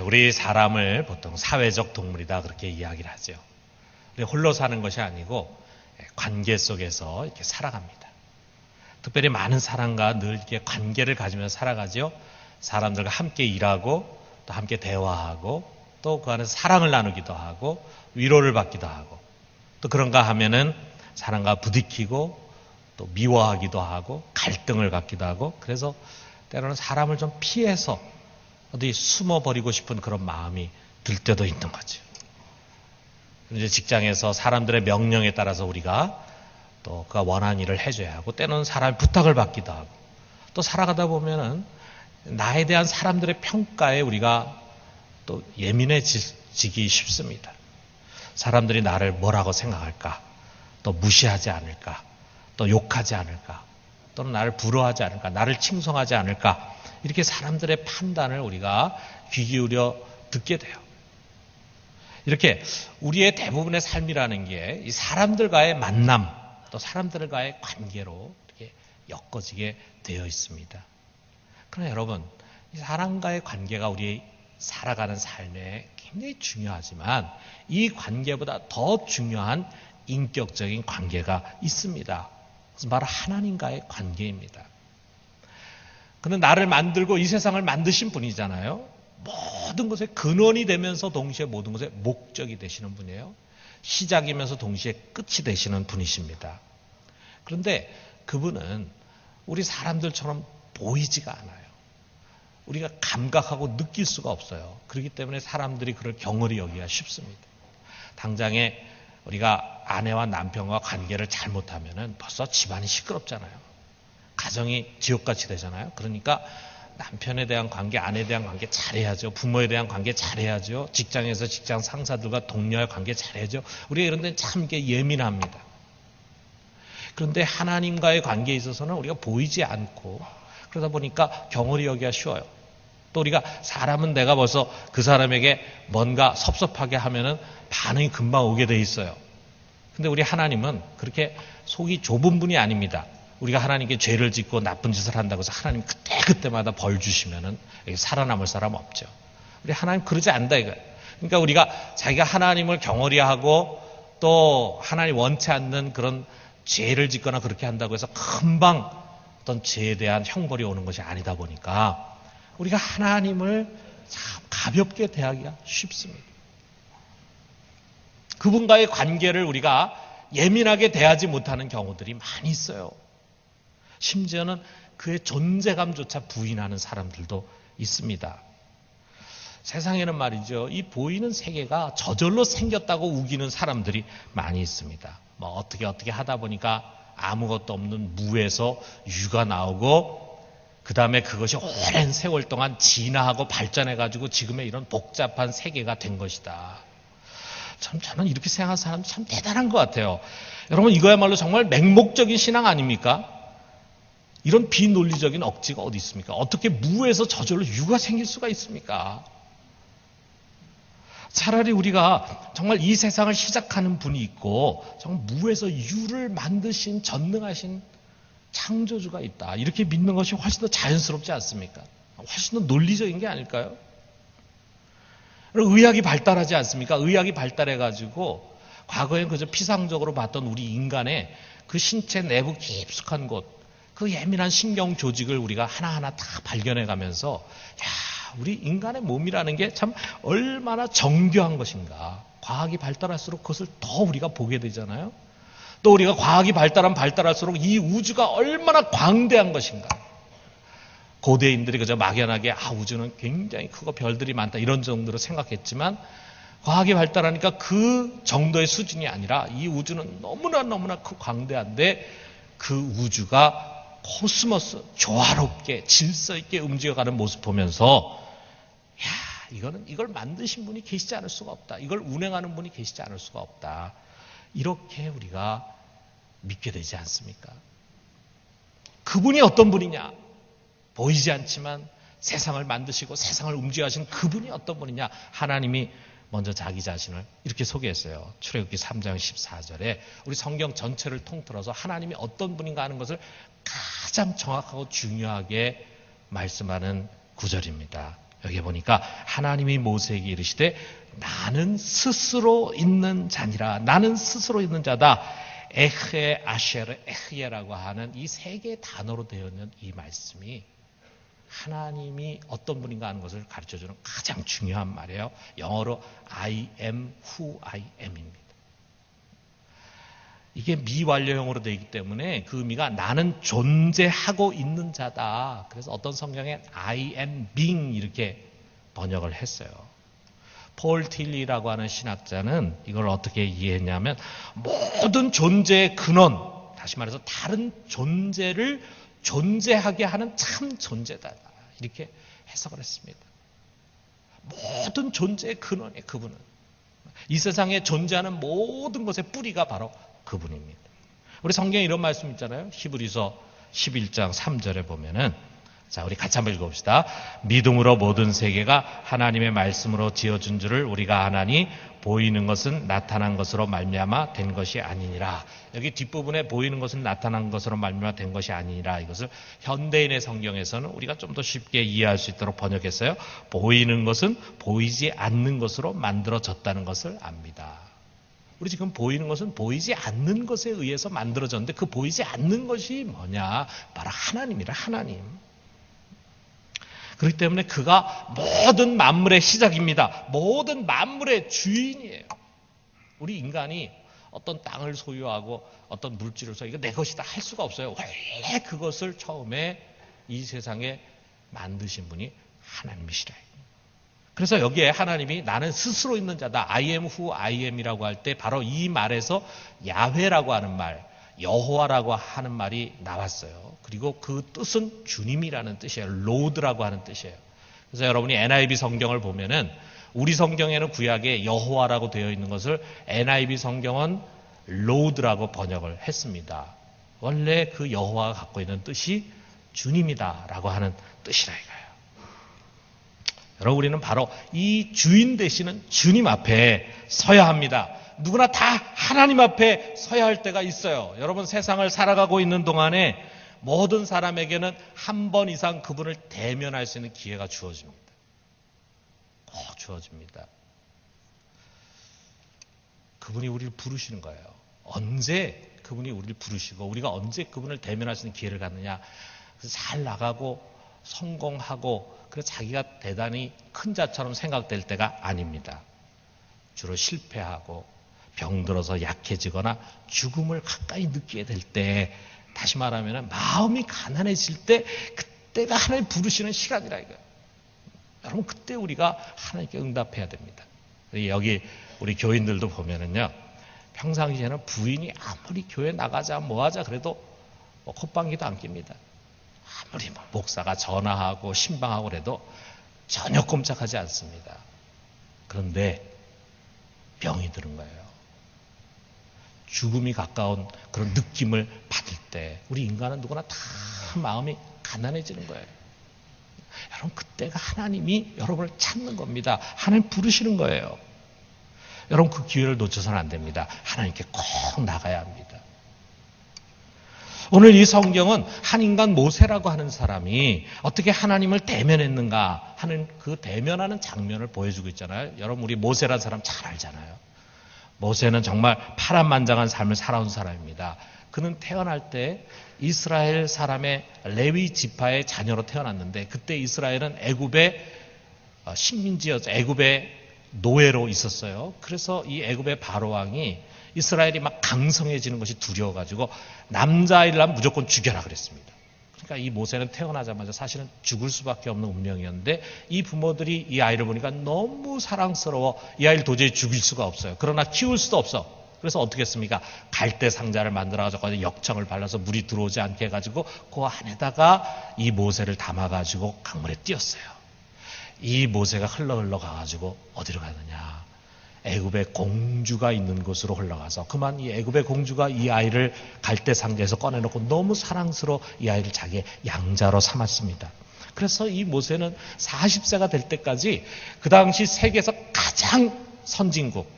우리 사람을 보통 사회적 동물이다 그렇게 이야기를 하죠. 우리 홀로 사는 것이 아니고 관계 속에서 이렇게 살아갑니다. 특별히 많은 사람과 늘 이렇게 관계를 가지면서 살아가죠. 사람들과 함께 일하고 또 함께 대화하고 또 그 안에서 사랑을 나누기도 하고 위로를 받기도 하고 또 그런가 하면은 사람과 부딪히고 또 미워하기도 하고 갈등을 갖기도 하고 그래서 때로는 사람을 좀 피해서 어디 숨어버리고 싶은 그런 마음이 들 때도 있는 거죠. 이제 직장에서 사람들의 명령에 따라서 우리가 또 그가 원하는 일을 해줘야 하고 때로는 사람의 부탁을 받기도 하고 또 살아가다 보면은 나에 대한 사람들의 평가에 우리가 또 예민해지기 쉽습니다. 사람들이 나를 뭐라고 생각할까? 또 무시하지 않을까? 또 욕하지 않을까? 또는 나를 부러워하지 않을까? 나를 칭송하지 않을까? 이렇게 사람들의 판단을 우리가 귀 기울여 듣게 돼요. 이렇게 우리의 대부분의 삶이라는 게 이 사람들과의 만남, 또 사람들과의 관계로 이렇게 엮어지게 되어 있습니다. 그러나 여러분, 이 사람과의 관계가 우리 살아가는 삶에 굉장히 중요하지만 이 관계보다 더 중요한 인격적인 관계가 있습니다. 그것은 바로 하나님과의 관계입니다. 그는 나를 만들고 이 세상을 만드신 분이잖아요. 모든 것의 근원이 되면서 동시에 모든 것의 목적이 되시는 분이에요. 시작이면서 동시에 끝이 되시는 분이십니다. 그런데 그분은 우리 사람들처럼 보이지가 않아요. 우리가 감각하고 느낄 수가 없어요. 그렇기 때문에 사람들이 그를 경홀히 여기가 쉽습니다. 당장에 우리가 아내와 남편과 관계를 잘못하면 벌써 집안이 시끄럽잖아요. 가정이 지옥같이 되잖아요. 그러니까 남편에 대한 관계, 아내에 대한 관계 잘해야죠. 부모에 대한 관계 잘해야죠. 직장에서 직장 상사들과 동료의 관계 잘해야죠. 우리가 이런 데는 참 이게 예민합니다. 그런데 하나님과의 관계에 있어서는 우리가 보이지 않고 그러다 보니까 경홀히 여기가 쉬워요. 또 우리가 사람은 내가 벌써 그 사람에게 뭔가 섭섭하게 하면은 반응이 금방 오게 돼 있어요. 근데 우리 하나님은 그렇게 속이 좁은 분이 아닙니다. 우리가 하나님께 죄를 짓고 나쁜 짓을 한다고 해서 하나님 그때마다 벌 주시면은 살아남을 사람 없죠. 우리 하나님 그러지 않다 이거예요. 그러니까 우리가 자기가 하나님을 경홀히 하고 또 하나님 원치 않는 그런 죄를 짓거나 그렇게 한다고 해서 금방 어떤 죄에 대한 형벌이 오는 것이 아니다 보니까 우리가 하나님을 참 가볍게 대하기가 쉽습니다. 그분과의 관계를 우리가 예민하게 대하지 못하는 경우들이 많이 있어요. 심지어는 그의 존재감조차 부인하는 사람들도 있습니다. 세상에는 말이죠. 이 보이는 세계가 저절로 생겼다고 우기는 사람들이 많이 있습니다. 뭐 어떻게 하다 보니까 아무것도 없는 무에서 유가 나오고 그 다음에 그것이 오랜 세월 동안 진화하고 발전해가지고 지금의 이런 복잡한 세계가 된 것이다. 참 저는 이렇게 생각하는 사람 참 대단한 것 같아요. 여러분 이거야말로 정말 맹목적인 신앙 아닙니까? 이런 비논리적인 억지가 어디 있습니까? 어떻게 무에서 저절로 유가 생길 수가 있습니까? 차라리 우리가 정말 이 세상을 시작하는 분이 있고 정말 무에서 유를 만드신 전능하신 창조주가 있다. 이렇게 믿는 것이 훨씬 더 자연스럽지 않습니까? 훨씬 더 논리적인 게 아닐까요? 의학이 발달하지 않습니까? 의학이 발달해가지고 과거엔 그저 피상적으로 봤던 우리 인간의 그 신체 내부 깊숙한 곳, 그 예민한 신경 조직을 우리가 하나하나 다 발견해가면서 우리 인간의 몸이라는 게 참 얼마나 정교한 것인가. 과학이 발달할수록 그것을 더 우리가 보게 되잖아요. 또 우리가 과학이 발달할수록 이 우주가 얼마나 광대한 것인가. 고대인들이 그저 막연하게 우주는 굉장히 크고 별들이 많다 이런 정도로 생각했지만 과학이 발달하니까 그 정도의 수준이 아니라 이 우주는 너무나 광대한데 그 우주가 코스모스 조화롭게 질서 있게 움직여가는 모습 보면서 이걸 만드신 분이 계시지 않을 수가 없다. 이걸 운행하는 분이 계시지 않을 수가 없다. 이렇게 우리가 믿게 되지 않습니까? 그분이 어떤 분이냐? 보이지 않지만 세상을 만드시고 세상을 움직이신 그분이 어떤 분이냐? 하나님이 먼저 자기 자신을 이렇게 소개했어요. 출애굽기 3장 14절에 우리 성경 전체를 통틀어서 하나님이 어떤 분인가 하는 것을 가장 정확하고 중요하게 말씀하는 구절입니다. 여기 보니까 하나님이 모세에게 이르시되 나는 스스로 있는 자니라. 나는 스스로 있는 자다. 에흐에 아쉐르 에흐예라고 하는 이 세 개의 단어로 되어 있는 이 말씀이 하나님이 어떤 분인가 하는 것을 가르쳐주는 가장 중요한 말이에요. 영어로 I am who I am입니다. 이게 미완료형으로 되어 있기 때문에 그 의미가 나는 존재하고 있는 자다. 그래서 어떤 성경에 I am being 이렇게 번역을 했어요. 폴 틸리라고 하는 신학자는 이걸 어떻게 이해했냐면 모든 존재의 근원, 다시 말해서 다른 존재를 존재하게 하는 참 존재다. 이렇게 해석을 했습니다. 모든 존재의 근원이에요. 그분은. 이 세상에 존재하는 모든 것의 뿌리가 바로 그분입니다. 우리 성경에 이런 말씀 있잖아요. 히브리서 11장 3절에 보면은 자, 우리 같이 한번 읽어봅시다. 믿음으로 모든 세계가 하나님의 말씀으로 지어준 줄을 우리가 아나니 보이는 것은 나타난 것으로 말미암아 된 것이 아니니라. 여기 뒷부분에 보이는 것은 나타난 것으로 말미암아 된 것이 아니니라. 이것을 현대인의 성경에서는 우리가 좀 더 쉽게 이해할 수 있도록 번역했어요. 보이는 것은 보이지 않는 것으로 만들어졌다는 것을 압니다. 우리 지금 보이는 것은 보이지 않는 것에 의해서 만들어졌는데 그 보이지 않는 것이 뭐냐? 바로 하나님이라. 하나님. 그렇기 때문에 그가 모든 만물의 시작입니다. 모든 만물의 주인이에요. 우리 인간이 어떤 땅을 소유하고 어떤 물질을 소유하고 이거 내 것이다 할 수가 없어요. 원래 그것을 처음에 이 세상에 만드신 분이 하나님이시라. 그래서 여기에 하나님이 나는 스스로 있는 자다. I am who I am이라고 할 때 바로 이 말에서 야훼라고 하는 말, 여호와라고 하는 말이 나왔어요. 그리고 그 뜻은 주님이라는 뜻이에요. 로드라고 하는 뜻이에요. 그래서 여러분이 NIV 성경을 보면은 우리 성경에는 구약에 여호와라고 되어 있는 것을 NIV 성경은 로드라고 번역을 했습니다. 원래 그 여호와가 갖고 있는 뜻이 주님이다라고 하는 뜻이라 이거예요. 여러분 우리는 바로 이 주인 되시는 주님 앞에 서야 합니다. 누구나 다 하나님 앞에 서야 할 때가 있어요. 여러분 세상을 살아가고 있는 동안에 모든 사람에게는 한 번 이상 그분을 대면할 수 있는 기회가 주어집니다. 꼭 주어집니다. 그분이 우리를 부르시는 거예요. 언제 그분이 우리를 부르시고 우리가 언제 그분을 대면할 수 있는 기회를 갖느냐. 그래서 잘 나가고 성공하고 그래서 자기가 대단히 큰 자처럼 생각될 때가 아닙니다. 주로 실패하고 병들어서 약해지거나 죽음을 가까이 느끼게 될 때, 다시 말하면 마음이 가난해질 때 그때가 하나님 부르시는 시간이라 이거예요. 여러분 그때 우리가 하나님께 응답해야 됩니다. 여기 우리 교인들도 보면은요, 평상시에는 부인이 아무리 교회 나가자 뭐하자 그래도 콧방귀도 안 낍니다. 아무리 목사가 전화하고 신방하고 그래도 전혀 꼼짝하지 않습니다. 그런데 병이 드는 거예요. 죽음이 가까운 그런 느낌을 받을 때 우리 인간은 누구나 다 마음이 가난해지는 거예요. 여러분 그때가 하나님이 여러분을 찾는 겁니다. 하나님 부르시는 거예요. 여러분 그 기회를 놓쳐서는 안 됩니다. 하나님께 꼭 나가야 합니다. 오늘 이 성경은 한 인간 모세라고 하는 사람이 어떻게 하나님을 대면했는가 하는 그 대면하는 장면을 보여주고 있잖아요. 여러분 우리 모세라는 사람 잘 알잖아요. 모세는 정말 파란만장한 삶을 살아온 사람입니다. 그는 태어날 때 이스라엘 사람의 레위 지파의 자녀로 태어났는데 그때 이스라엘은 애굽의 식민지였죠. 애굽의 노예로 있었어요. 그래서 이 애굽의 바로왕이 이스라엘이 막 강성해지는 것이 두려워가지고 남자아이를 낳으면 무조건 죽여라 그랬습니다. 그러니까 이 모세는 태어나자마자 사실은 죽을 수밖에 없는 운명이었는데 이 부모들이 이 아이를 보니까 너무 사랑스러워 이 아이를 도저히 죽일 수가 없어요. 그러나 키울 수도 없어. 그래서 어떻게 했습니까? 갈대 상자를 만들어가지고 역청을 발라서 물이 들어오지 않게 해가지고 그 안에다가 이 모세를 담아가지고 강물에 띄었어요. 이 모세가 흘러 가가지고 어디로 가느냐? 애굽의 공주가 있는 곳으로 흘러가서 그만 이 애굽의 공주가 이 아이를 갈대 상자에서 꺼내놓고 너무 사랑스러워 이 아이를 자기의 양자로 삼았습니다. 그래서 이 모세는 40세가 될 때까지 그 당시 세계에서 가장 선진국,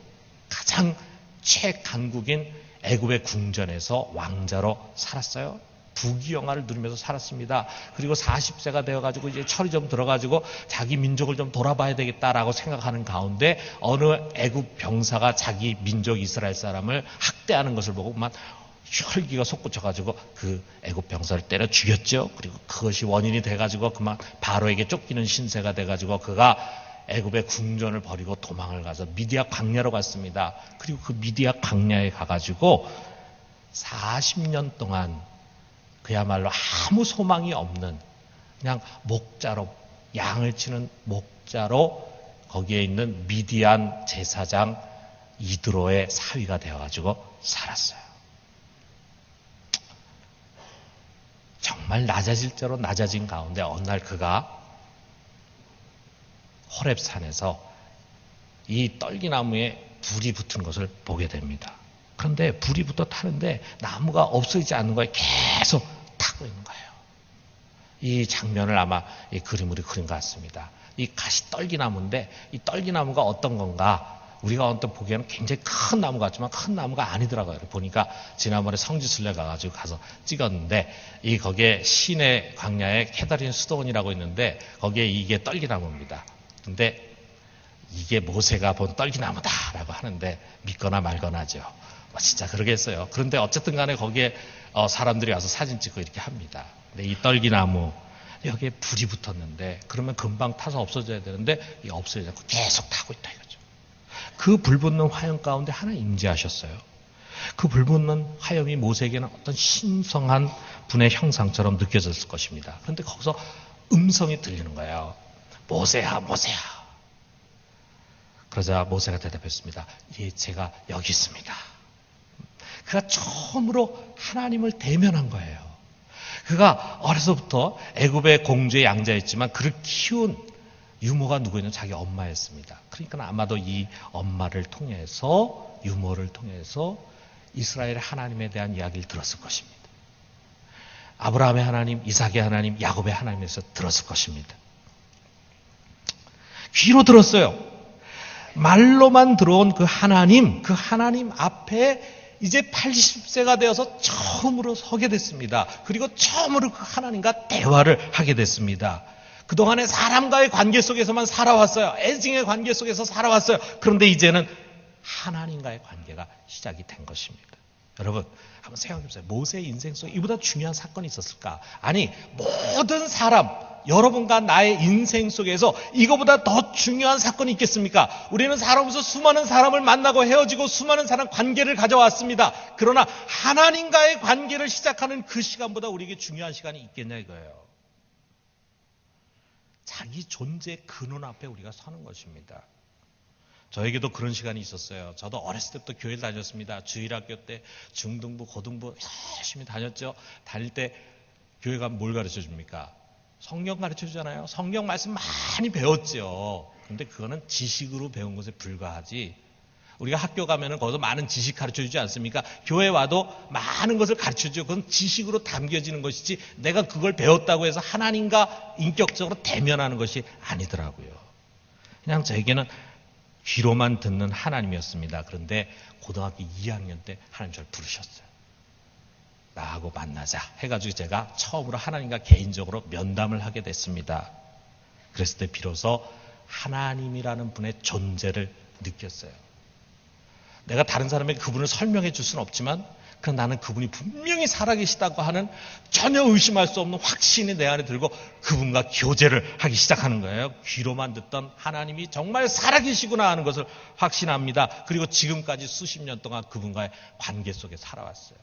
가장 최강국인 애굽의 궁전에서 왕자로 살았어요. 부귀영화를 누리면서 살았습니다. 그리고 40세가 되어가지고 이제 철이 좀 들어가지고 자기 민족을 좀 돌아봐야 되겠다라고 생각하는 가운데 어느 애굽 병사가 자기 민족 이스라엘 사람을 학대하는 것을 보고 막 혈기가 솟구쳐가지고 그 애굽 병사를 때려 죽였죠. 그리고 그것이 원인이 돼가지고 그만 바로에게 쫓기는 신세가 돼가지고 그가 애굽의 궁전을 버리고 도망을 가서 미디아 광야로 갔습니다. 그리고 그 미디아 광야에 가가지고 40년 동안 그야말로 아무 소망이 없는 그냥 목자로, 양을 치는 목자로 거기에 있는 미디안 제사장 이드로의 사위가 되어가지고 살았어요. 정말 낮아질 대로 낮아진 가운데 어느 날 그가 호렙산에서 이 떨기나무에 불이 붙은 것을 보게 됩니다. 그런데 불이 붙어 타는데 나무가 없어지지 않는 거에 계속 타고 있는 거예요. 이 장면을 아마 이 그림으로 그린 것 같습니다. 이 가시 떨기나무인데 이 떨기나무가 어떤 건가? 우리가 언뜻 보기에는 굉장히 큰 나무 같지만 큰 나무가 아니더라고요. 보니까 지난번에 성지순례 가가지고 가서 찍었는데 이 거기에 시내 광야에 케다린 수도원이라고 있는데 거기에 이게 떨기나무입니다. 근데 이게 모세가 본 떨기나무다라고 하는데 믿거나 말거나죠. 진짜 그러겠어요. 그런데 어쨌든 간에 거기에 사람들이 와서 사진 찍고 이렇게 합니다. 근데 이 떨기나무 여기에 불이 붙었는데 그러면 금방 타서 없어져야 되는데 이 없어지지 않고 계속 타고 있다 이거죠. 그 불붙는 화염 가운데 하나 임재하셨어요. 그 불붙는 화염이 모세에게는 어떤 신성한 분의 형상처럼 느껴졌을 것입니다. 그런데 거기서 음성이 들리는 거예요. 모세야, 모세야. 그러자 모세가 대답했습니다. 예, 제가 여기 있습니다. 그가 처음으로 하나님을 대면한 거예요. 그가 어려서부터 애굽의 공주의 양자였지만 그를 키운 유모가 누구였냐면 자기 엄마였습니다. 그러니까 아마도 이 엄마를 통해서 유모를 통해서 이스라엘의 하나님에 대한 이야기를 들었을 것입니다. 아브라함의 하나님, 이삭의 하나님, 야곱의 하나님에서 들었을 것입니다. 귀로 들었어요. 말로만 들어온 그 하나님 앞에 이제 80세가 되어서 처음으로 서게 됐습니다. 그리고 처음으로 그 하나님과 대화를 하게 됐습니다. 그동안에 사람과의 관계 속에서만 살아왔어요. 애증의 관계 속에서 살아왔어요. 그런데 이제는 하나님과의 관계가 시작이 된 것입니다. 여러분 한번 생각해보세요. 모세의 인생 속에 이보다 중요한 사건이 있었을까? 아니 모든 사람 여러분과 나의 인생 속에서 이거보다 더 중요한 사건이 있겠습니까? 우리는 살아오면서 수많은 사람을 만나고 헤어지고 수많은 사람 관계를 가져왔습니다. 그러나 하나님과의 관계를 시작하는 그 시간보다 우리에게 중요한 시간이 있겠냐 이거예요. 자기 존재의 근원 앞에 우리가 서는 것입니다. 저에게도 그런 시간이 있었어요. 저도 어렸을 때부터 교회를 다녔습니다. 주일학교 때 중등부, 고등부 열심히 다녔죠. 다닐 때 교회 가면 뭘 가르쳐 줍니까? 성경 가르쳐 주잖아요. 성경 말씀 많이 배웠죠. 근데 그거는 지식으로 배운 것에 불과하지. 우리가 학교 가면은 거기서 많은 지식 가르쳐 주지 않습니까? 교회 와도 많은 것을 가르쳐 주죠. 그건 지식으로 담겨지는 것이지 내가 그걸 배웠다고 해서 하나님과 인격적으로 대면하는 것이 아니더라고요. 그냥 저에게는 귀로만 듣는 하나님이었습니다. 그런데 고등학교 2학년 때 하나님 저를 부르셨어요. 나하고 만나자 해가지고 제가 처음으로 하나님과 개인적으로 면담을 하게 됐습니다. 그랬을 때 비로소 하나님이라는 분의 존재를 느꼈어요. 내가 다른 사람에게 그분을 설명해 줄 수는 없지만 나는 그분이 분명히 살아계시다고 하는 전혀 의심할 수 없는 확신이 내 안에 들고 그분과 교제를 하기 시작하는 거예요. 귀로만 듣던 하나님이 정말 살아계시구나 하는 것을 확신합니다. 그리고 지금까지 수십 년 동안 그분과의 관계 속에 살아왔어요.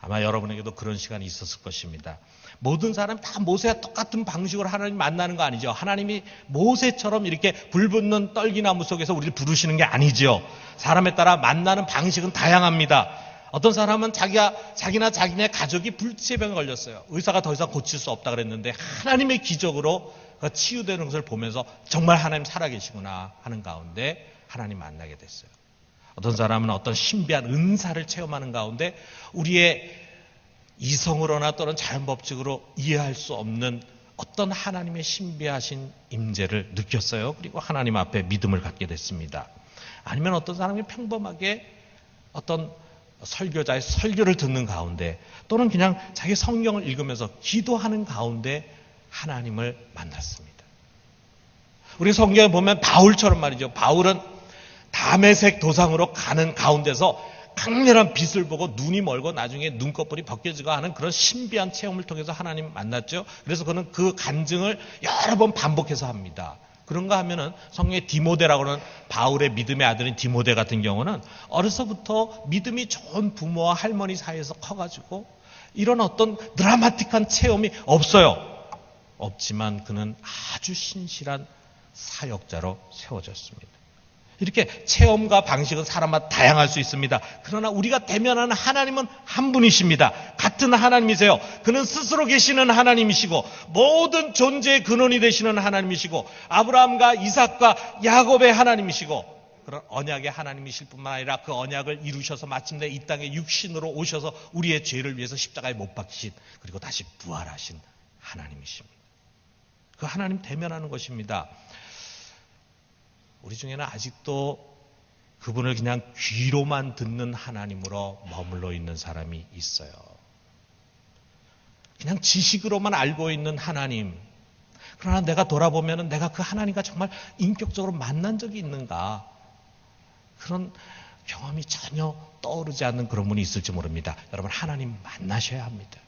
아마 여러분에게도 그런 시간이 있었을 것입니다. 모든 사람이 다 모세와 똑같은 방식으로 하나님 만나는 거 아니죠. 하나님이 모세처럼 이렇게 불붙는 떨기나무 속에서 우리를 부르시는 게 아니죠. 사람에 따라 만나는 방식은 다양합니다. 어떤 사람은 자기나 자기네 가족이 불치병에 걸렸어요. 의사가 더 이상 고칠 수 없다 그랬는데 하나님의 기적으로 치유되는 것을 보면서 정말 하나님 살아계시구나 하는 가운데 하나님 만나게 됐어요. 어떤 사람은 어떤 신비한 은사를 체험하는 가운데 우리의 이성으로나 또는 자연법칙으로 이해할 수 없는 어떤 하나님의 신비하신 임재를 느꼈어요. 그리고 하나님 앞에 믿음을 갖게 됐습니다. 아니면 어떤 사람이 평범하게 어떤 설교자의 설교를 듣는 가운데 또는 그냥 자기 성경을 읽으면서 기도하는 가운데 하나님을 만났습니다. 우리 성경에 보면 바울처럼 말이죠. 바울은 다메섹 도상으로 가는 가운데서 강렬한 빛을 보고 눈이 멀고 나중에 눈꺼풀이 벗겨지고 하는 그런 신비한 체험을 통해서 하나님 만났죠. 그래서 그는 그 간증을 여러 번 반복해서 합니다. 그런가 하면은 성경의 디모데라고 하는 바울의 믿음의 아들인 디모데 같은 경우는 어려서부터 믿음이 좋은 부모와 할머니 사이에서 커가지고 이런 어떤 드라마틱한 체험이 없어요. 없지만 그는 아주 신실한 사역자로 세워졌습니다. 이렇게 체험과 방식은 사람마다 다양할 수 있습니다. 그러나 우리가 대면하는 하나님은 한 분이십니다. 같은 하나님이세요. 그는 스스로 계시는 하나님이시고 모든 존재의 근원이 되시는 하나님이시고 아브라함과 이삭과 야곱의 하나님이시고 그런 언약의 하나님이실 뿐만 아니라 그 언약을 이루셔서 마침내 이 땅에 육신으로 오셔서 우리의 죄를 위해서 십자가에 못 박히신 그리고 다시 부활하신 하나님이십니다. 그 하나님 대면하는 것입니다. 우리 중에는 아직도 그분을 그냥 귀로만 듣는 하나님으로 머물러 있는 사람이 있어요. 그냥 지식으로만 알고 있는 하나님. 그러나 내가 돌아보면 내가 그 하나님과 정말 인격적으로 만난 적이 있는가? 그런 경험이 전혀 떠오르지 않는 그런 분이 있을지 모릅니다. 여러분 하나님 만나셔야 합니다.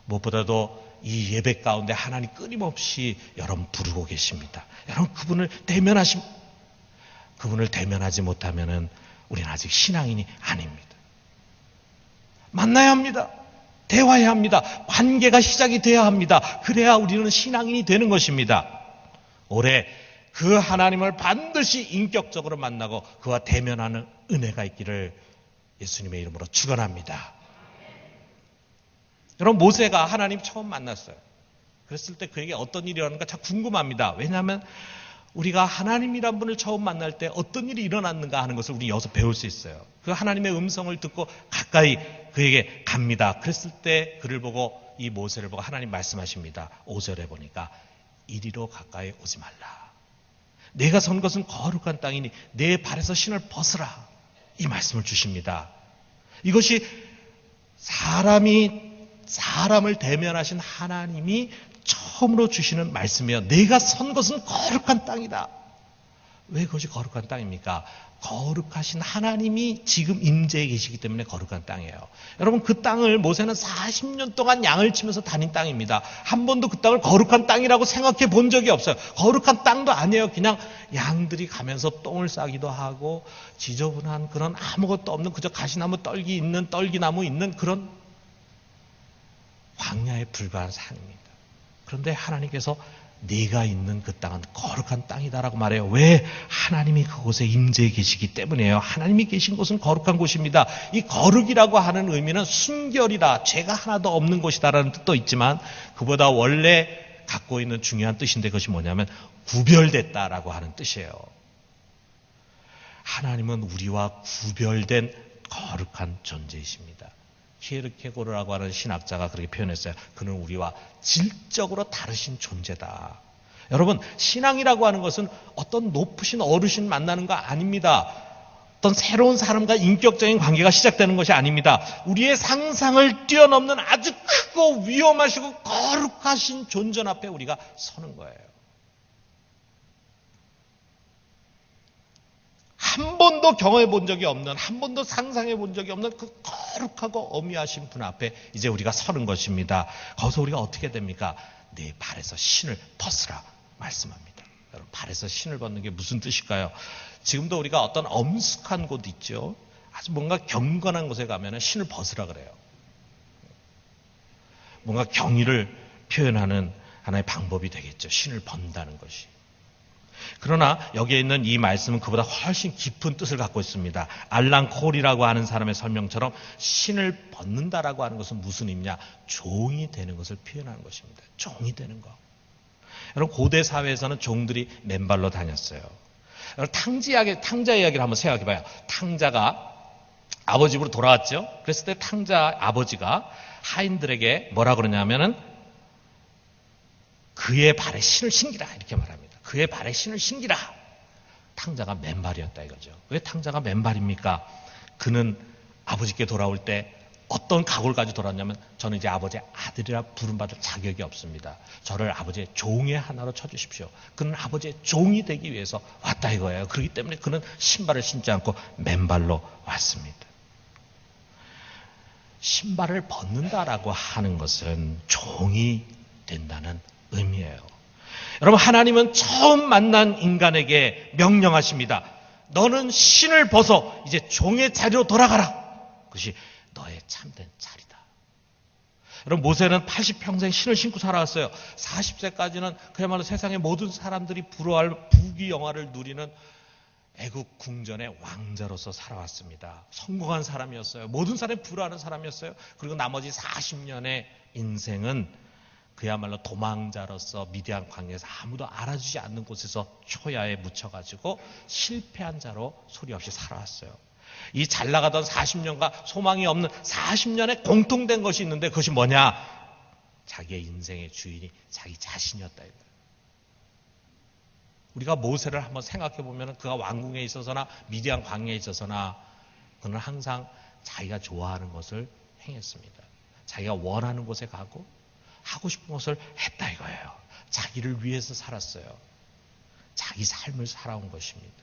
무엇보다도 이 예배 가운데 하나님 끊임없이 여러분 부르고 계십니다. 여러분 그분을 대면하지 못하면은 우리는 아직 신앙인이 아닙니다. 만나야 합니다. 대화해야 합니다. 관계가 시작이 돼야 합니다. 그래야 우리는 신앙인이 되는 것입니다. 올해 그 하나님을 반드시 인격적으로 만나고 그와 대면하는 은혜가 있기를 예수님의 이름으로 축원합니다. 여러분 모세가 하나님 처음 만났어요. 그랬을 때 그에게 어떤 일이 일어났는가 참 궁금합니다. 왜냐하면 우리가 하나님이란 분을 처음 만날 때 어떤 일이 일어났는가 하는 것을 우리 여기서 배울 수 있어요. 그 하나님의 음성을 듣고 가까이 그에게 갑니다. 그랬을 때 그를 보고 이 모세를 보고 하나님 말씀하십니다. 5절에 보니까 이리로 가까이 오지 말라. 내가 선 것은 거룩한 땅이니 내 발에서 신을 벗으라. 이 말씀을 주십니다. 이것이 사람을 대면하신 하나님이 처음으로 주시는 말씀이에요. 내가 선 것은 거룩한 땅이다. 왜 그것이 거룩한 땅입니까? 거룩하신 하나님이 지금 임재해 계시기 때문에 거룩한 땅이에요. 여러분 그 땅을 모세는 40년 동안 양을 치면서 다닌 땅입니다. 한 번도 그 땅을 거룩한 땅이라고 생각해 본 적이 없어요. 거룩한 땅도 아니에요. 그냥 양들이 가면서 똥을 싸기도 하고 지저분한 그런 아무것도 없는 그저 가시나무 떨기나무 있는 그런 광야에 불과한 산입니다. 그런데 하나님께서 네가 있는 그 땅은 거룩한 땅이다라고 말해요. 왜? 하나님이 그곳에 임재해 계시기 때문이에요. 하나님이 계신 곳은 거룩한 곳입니다. 이 거룩이라고 하는 의미는 순결이다, 죄가 하나도 없는 곳이다라는 뜻도 있지만 그보다 원래 갖고 있는 중요한 뜻인데 그것이 뭐냐면 구별됐다라고 하는 뜻이에요. 하나님은 우리와 구별된 거룩한 존재이십니다. 키에르케고르라고 하는 신학자가 그렇게 표현했어요. 그는 우리와 질적으로 다르신 존재다. 여러분 신앙이라고 하는 것은 어떤 높으신 어르신 만나는 거 아닙니다. 어떤 새로운 사람과 인격적인 관계가 시작되는 것이 아닙니다. 우리의 상상을 뛰어넘는 아주 크고 위험하시고 거룩하신 존재 앞에 우리가 서는 거예요. 한 번도 경험해 본 적이 없는, 한 번도 상상해 본 적이 없는 그 거룩하고 어미하신 분 앞에 이제 우리가 서는 것입니다. 거기서 우리가 어떻게 됩니까? 내 발에서 신을 벗으라 말씀합니다. 여러분 발에서 신을 벗는 게 무슨 뜻일까요? 지금도 우리가 어떤 엄숙한 곳 있죠. 아주 뭔가 경건한 곳에 가면 신을 벗으라 그래요. 뭔가 경의를 표현하는 하나의 방법이 되겠죠. 신을 벗는다는 것이. 그러나 여기에 있는 이 말씀은 그보다 훨씬 깊은 뜻을 갖고 있습니다. 알랑 콜이라고 하는 사람의 설명처럼 신을 벗는다라고 하는 것은 무슨 의미냐? 종이 되는 것을 표현하는 것입니다. 종이 되는 것. 여러분 고대 사회에서는 종들이 맨발로 다녔어요. 여러분 탕자 이야기를 한번 생각해봐요. 탕자가 아버지 집으로 돌아왔죠. 그랬을 때 탕자 아버지가 하인들에게 뭐라 그러냐면은 그의 발에 신을 신기라 이렇게 말합니다. 그의 발에 신을 신기라. 탕자가 맨발이었다 이거죠. 왜 탕자가 맨발입니까? 그는 아버지께 돌아올 때 어떤 각오를 가지고 돌아왔냐면, 저는 이제 아버지의 아들이라 부름받을 자격이 없습니다. 저를 아버지의 종의 하나로 쳐주십시오. 그는 아버지의 종이 되기 위해서 왔다 이거예요. 그렇기 때문에 그는 신발을 신지 않고 맨발로 왔습니다. 신발을 벗는다라고 하는 것은 종이 된다는 의미예요. 여러분, 하나님은 처음 만난 인간에게 명령하십니다. 너는 신을 벗어 이제 종의 자리로 돌아가라. 그것이 너의 참된 자리다. 여러분, 모세는 80평생 신을 신고 살아왔어요. 40세까지는 그야말로 세상의 모든 사람들이 부러워할 부귀영화를 누리는 애국 궁전의 왕자로서 살아왔습니다. 성공한 사람이었어요. 모든 사람이 부러워하는 사람이었어요. 그리고 나머지 40년의 인생은 그야말로 도망자로서 미디안 광야에서 아무도 알아주지 않는 곳에서 초야에 묻혀가지고 실패한 자로 소리 없이 살아왔어요. 이 잘 나가던 40년과 소망이 없는 40년의 공통된 것이 있는데, 그것이 뭐냐? 자기의 인생의 주인이 자기 자신이었다. 우리가 모세를 한번 생각해 보면 그가 왕궁에 있어서나 미디안 광야에 있어서나 그는 항상 자기가 좋아하는 것을 행했습니다. 자기가 원하는 곳에 가고 하고 싶은 것을 했다 이거예요. 자기를 위해서 살았어요. 자기 삶을 살아온 것입니다.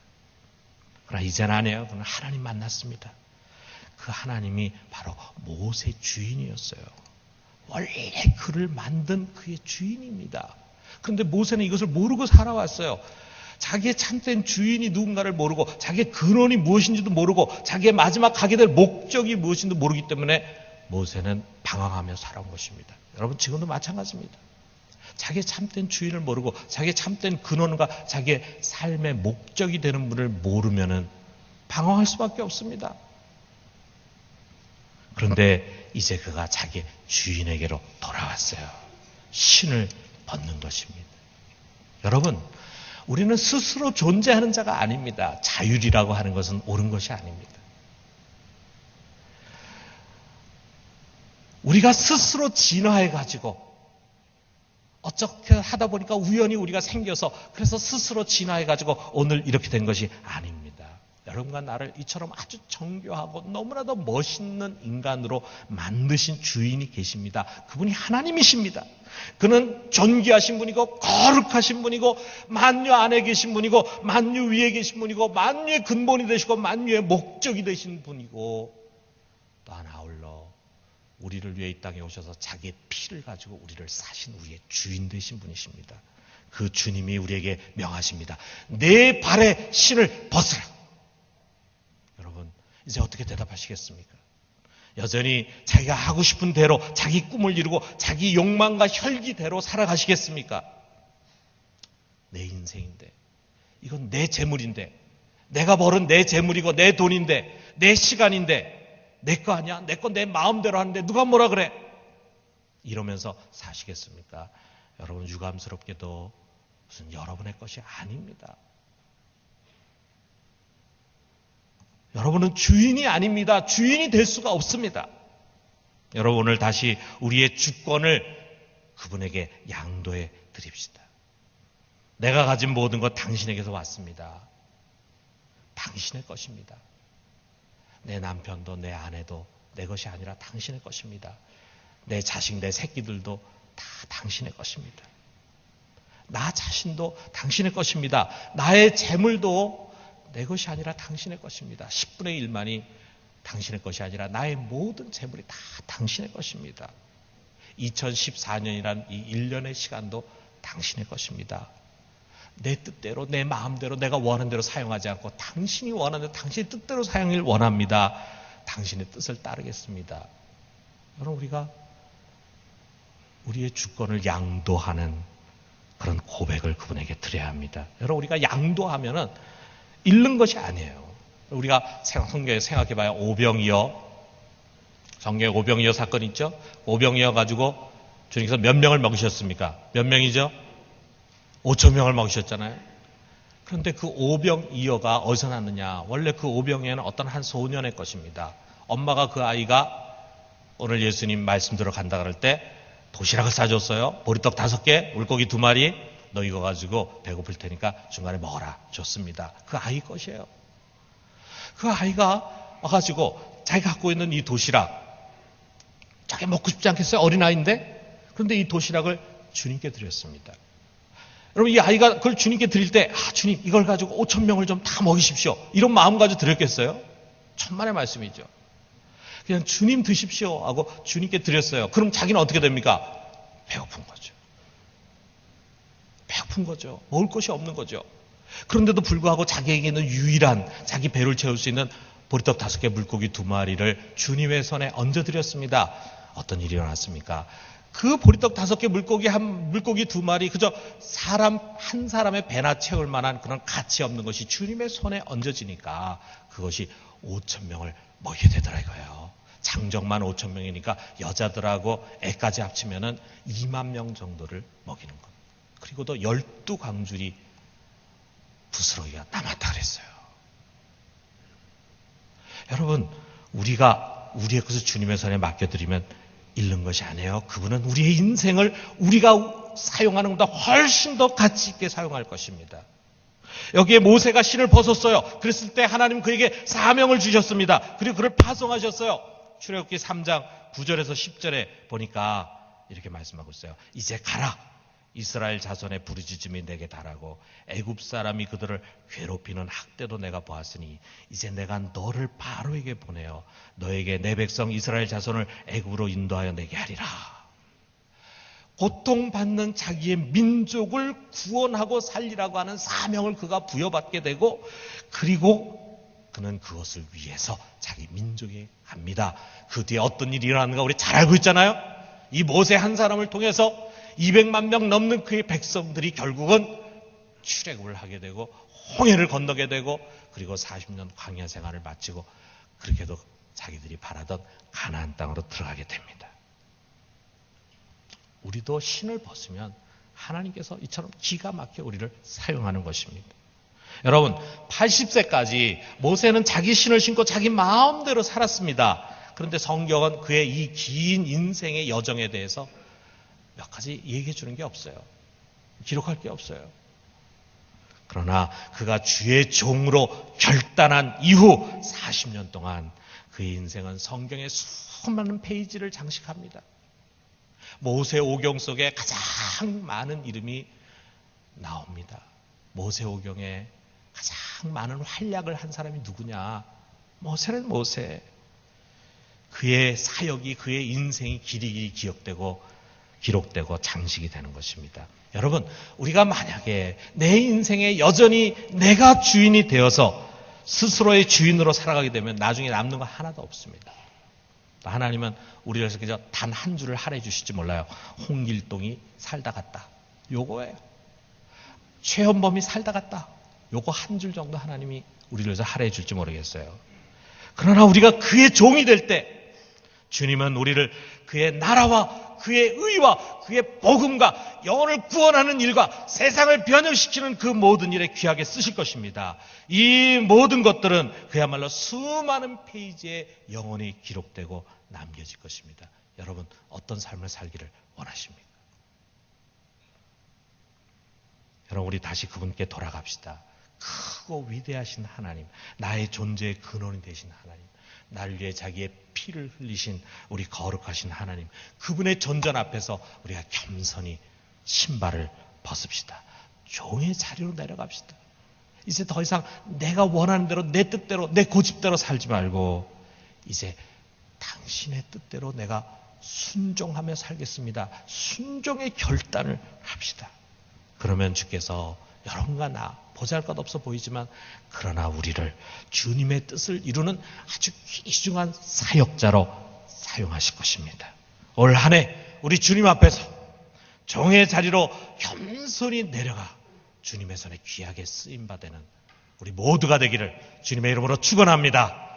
그러나 이제는 아니에요. 그는 하나님 만났습니다. 그 하나님이 바로 모세 주인이었어요. 원래 그를 만든 그의 주인입니다. 그런데 모세는 이것을 모르고 살아왔어요. 자기의 참된 주인이 누군가를 모르고, 자기의 근원이 무엇인지도 모르고, 자기의 마지막 가게 될 목적이 무엇인지도 모르기 때문에 모세는 방황하며 살아온 것입니다. 여러분, 지금도 마찬가지입니다. 자기의 참된 주인을 모르고 자기의 참된 근원과 자기의 삶의 목적이 되는 분을 모르면은 방황할 수밖에 없습니다. 그런데 이제 그가 자기의 주인에게로 돌아왔어요. 신을 벗는 것입니다. 여러분, 우리는 스스로 존재하는 자가 아닙니다. 자율이라고 하는 것은 옳은 것이 아닙니다. 우리가 스스로 진화해가지고 어떻게 하다 보니까 우연히 우리가 생겨서, 그래서 스스로 진화해가지고 오늘 이렇게 된 것이 아닙니다. 여러분과 나를 이처럼 아주 정교하고 너무나도 멋있는 인간으로 만드신 주인이 계십니다. 그분이 하나님이십니다. 그는 존귀하신 분이고 거룩하신 분이고 만유 안에 계신 분이고 만유 위에 계신 분이고 만유의 근본이 되시고 만유의 목적이 되신 분이고, 또 하나 아울러 우리를 위해 이 땅에 오셔서 자기의 피를 가지고 우리를 사신 우리의 주인 되신 분이십니다. 그 주님이 우리에게 명하십니다. 내 발에 신을 벗으라. 여러분, 이제 어떻게 대답하시겠습니까? 여전히 자기가 하고 싶은 대로 자기 꿈을 이루고 자기 욕망과 혈기대로 살아가시겠습니까? 내 인생인데, 이건 내 재물인데, 내가 벌은 내 재물이고 내 돈인데, 내 시간인데, 내 거 아니야? 내 거 내 마음대로 하는데 누가 뭐라 그래? 이러면서 사시겠습니까? 여러분, 유감스럽게도 무슨 여러분의 것이 아닙니다. 여러분은 주인이 아닙니다. 주인이 될 수가 없습니다. 여러분, 오늘 다시 우리의 주권을 그분에게 양도해 드립시다. 내가 가진 모든 것 당신에게서 왔습니다. 당신의 것입니다. 내 남편도 내 아내도 내 것이 아니라 당신의 것입니다. 내 자식, 내 새끼들도 다 당신의 것입니다. 나 자신도 당신의 것입니다. 나의 재물도 내 것이 아니라 당신의 것입니다. 10분의 1만이 당신의 것이 아니라 나의 모든 재물이 다 당신의 것입니다. 2014년이란 이 1년의 시간도 당신의 것입니다. 내 뜻대로, 내 마음대로, 내가 원하는 대로 사용하지 않고 당신이 원하는 대로 당신의 뜻대로 사용을 원합니다. 당신의 뜻을 따르겠습니다. 여러분, 우리가 우리의 주권을 양도하는 그런 고백을 그분에게 드려야 합니다. 여러분, 우리가 양도하면은 잃는 것이 아니에요. 우리가 성경에 생각해봐요. 오병이어, 성경에 오병이어 사건 있죠? 오병이어 가지고 주님께서 몇 명을 먹이셨습니까? 몇 명이죠? 5,000명을 먹이셨잖아요. 그런데 그 오병이어가 어디서 났느냐? 원래 그 오병이어는 어떤 한 소년의 것입니다. 엄마가 그 아이가 오늘 예수님 말씀 들어간다 그럴 때 도시락을 싸줬어요. 보리떡 5개, 물고기 2마리, 너 이거 가지고 배고플 테니까 중간에 먹어라. 줬습니다. 그 아이 것이에요. 그 아이가 와가지고 자기가 갖고 있는 이 도시락, 자기 먹고 싶지 않겠어요? 어린아이인데? 그런데 이 도시락을 주님께 드렸습니다. 여러분, 이 아이가 그걸 주님께 드릴 때, 주님, 이걸 가지고 5,000명을 좀 다 먹이십시오, 이런 마음 가지고 드렸겠어요? 천만의 말씀이죠. 그냥 주님 드십시오 하고 주님께 드렸어요. 그럼 자기는 어떻게 됩니까? 배고픈 거죠. 배고픈 거죠. 먹을 것이 없는 거죠. 그런데도 불구하고 자기에게는 유일한 자기 배를 채울 수 있는 보리떡 5개, 물고기 2마리를 주님의 손에 얹어드렸습니다. 어떤 일이 일어났습니까? 그 보리떡 5개, 물고기 2마리, 그저 사람 한 사람의 배나 채울 만한 그런 가치 없는 것이 주님의 손에 얹어지니까 그것이 5,000명을 먹이게 되더라 이거예요. 장정만 5,000명이니까 여자들하고 애까지 합치면은 2만 명 정도를 먹이는 것. 그리고도 12광줄이 부스러기가 남았다 그랬어요. 여러분, 우리가 우리의 것을 주님의 손에 맡겨드리면 잃는 것이 아니에요. 그분은 우리의 인생을 우리가 사용하는 것보다 훨씬 더 가치 있게 사용할 것입니다. 여기에 모세가 신을 벗었어요. 그랬을 때 하나님 그에게 사명을 주셨습니다. 그리고 그를 파송하셨어요. 출애굽기 3장 9절에서 10절에 보니까 이렇게 말씀하고 있어요. 이제 가라. 이스라엘 자손의 부르짖음이 내게 달하고 애굽 사람이 그들을 괴롭히는 학대도 내가 보았으니 이제 내가 너를 바로에게 보내어 너에게 내 백성 이스라엘 자손을 애굽으로 인도하여 내게 하리라. 고통받는 자기의 민족을 구원하고 살리라고 하는 사명을 그가 부여받게 되고, 그리고 그는 그것을 위해서 자기 민족에 갑니다. 그 뒤에 어떤 일이 일어나는가 우리 잘 알고 있잖아요. 이 모세 한 사람을 통해서 200만 명 넘는 그의 백성들이 결국은 출애굽을 하게 되고 홍해를 건너게 되고, 그리고 40년 광야 생활을 마치고 그렇게도 자기들이 바라던 가나안 땅으로 들어가게 됩니다. 우리도 신을 벗으면 하나님께서 이처럼 기가 막혀 우리를 사용하는 것입니다. 여러분, 80세까지 모세는 자기 신을 신고 자기 마음대로 살았습니다. 그런데 성경은 그의 이 긴 인생의 여정에 대해서 몇 가지 얘기해 주는 게 없어요. 기록할 게 없어요. 그러나 그가 주의 종으로 결단한 이후 40년 동안 그의 인생은 성경의 수많은 페이지를 장식합니다. 모세오경 속에 가장 많은 이름이 나옵니다. 모세오경에 가장 많은 활약을 한 사람이 누구냐? 모세는 모세. 그의 사역이, 그의 인생이 길이 기록되고 장식이 되는 것입니다. 여러분, 우리가 만약에 내 인생에 여전히 내가 주인이 되어서 스스로의 주인으로 살아가게 되면 나중에 남는 거 하나도 없습니다. 하나님은 우리를 그저 단 한 줄을 할애해 주실지 몰라요. 홍길동이 살다 갔다, 요거예요. 최현범이 살다 갔다, 요거 한 줄 정도 하나님이 우리를 위해서 할애해 줄지 모르겠어요. 그러나 우리가 그의 종이 될 때 주님은 우리를 그의 나라와 그의 의와 그의 복음과 영혼을 구원하는 일과 세상을 변혁시키는 그 모든 일에 귀하게 쓰실 것입니다. 이 모든 것들은 그야말로 수많은 페이지에 영원히 기록되고 남겨질 것입니다. 여러분, 어떤 삶을 살기를 원하십니까? 여러분, 우리 다시 그분께 돌아갑시다. 크고 위대하신 하나님, 나의 존재의 근원이 되신 하나님, 나를 위해 자기의 피를 흘리신 우리 거룩하신 하나님, 그분의 존전 앞에서 우리가 겸손히 신발을 벗읍시다. 종의 자리로 내려갑시다. 이제 더 이상 내가 원하는 대로, 내 뜻대로, 내 고집대로 살지 말고 이제 당신의 뜻대로 내가 순종하며 살겠습니다. 순종의 결단을 합시다. 그러면 주께서 여러분과 나, 보잘것없어 보이지만 그러나 우리를 주님의 뜻을 이루는 아주 귀중한 사역자로 사용하실 것입니다. 올 한 해 우리 주님 앞에서 종의 자리로 겸손히 내려가 주님의 손에 귀하게 쓰임받는 우리 모두가 되기를 주님의 이름으로 축원합니다.